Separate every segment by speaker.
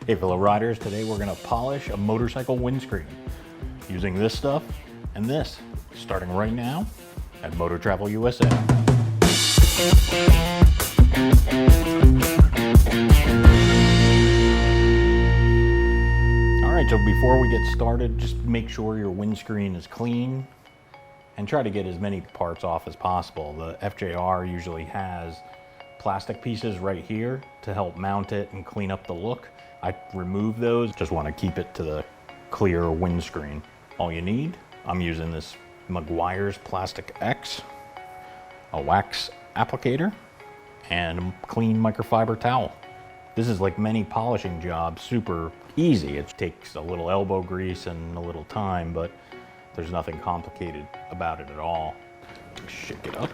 Speaker 1: Hey fellow riders, today we're gonna polish a motorcycle windscreen using this stuff and this, starting right now at MotoTravelUSA. All right, so before we get started, just make sure your windscreen is clean and try to get as many parts off as possible. The FJR usually has plastic pieces right here to help mount it and clean up the look. I remove those, just want to keep it to the clear windscreen. All you need, I'm using this Meguiar's Plast-X, a wax applicator, and a clean microfiber towel. This is like many polishing jobs, super easy. It takes a little elbow grease and a little time, but there's nothing complicated about it at all. Shake it up.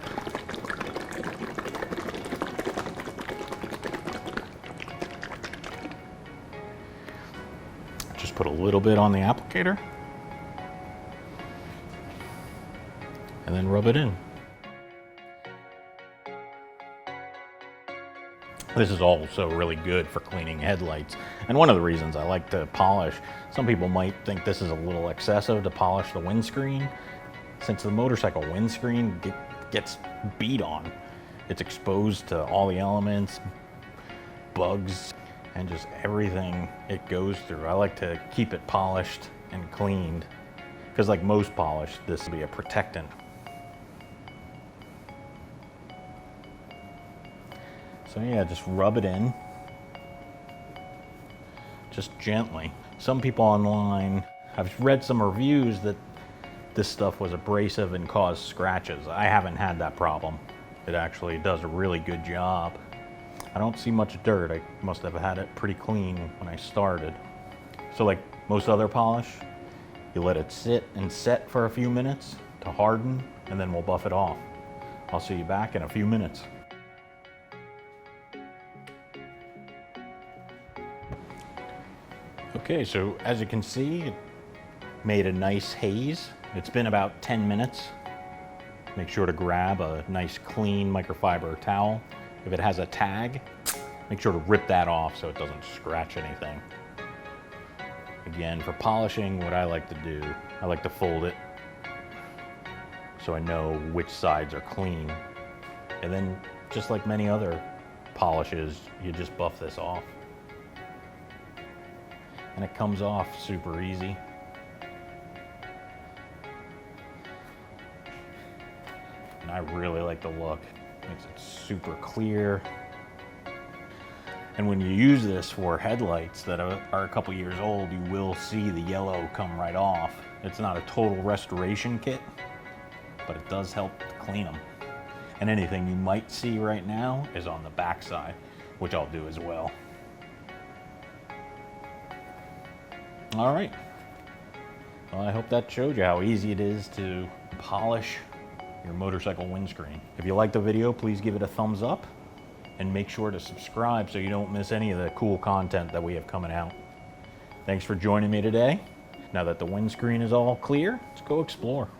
Speaker 1: Just put a little bit on the applicator and then rub it in. This is also really good for cleaning headlights. And one of the reasons I like to polish, some people might think this is a little excessive to polish the windscreen. Since the motorcycle windscreen gets beat on, it's exposed to all the elements, bugs, and just everything it goes through. I like to keep it polished and cleaned because, like most polish, this will be a protectant. So yeah, just rub it in, just gently. Some people online, I've read some reviews that this stuff was abrasive and caused scratches. I haven't had that problem. It actually does a really good job. I don't see much dirt. I must have had it pretty clean when I started. So like most other polish, you let it sit and set for a few minutes to harden, and then we'll buff it off. I'll see you back in a few minutes. Okay, so as you can see, it made a nice haze. It's been about 10 minutes. Make sure to grab a nice clean microfiber towel. If it has a tag, make sure to rip that off so it doesn't scratch anything. Again, for polishing, what I like to do, I like to fold it so I know which sides are clean. And then, just like many other polishes, you just buff this off. And it comes off super easy. And I really like the look. Makes it super clear. And when you use this for headlights that are a couple years old, you will see the yellow come right off. It's not a total restoration kit, but it does help to clean them. And anything you might see right now is on the back side, which I'll do as well. All right. Well, I hope that showed you how easy it is to polish your motorcycle windscreen. If you liked the video, please give it a thumbs up and make sure to subscribe so you don't miss any of the cool content that we have coming out. Thanks for joining me today. Now that the windscreen is all clear, let's go explore.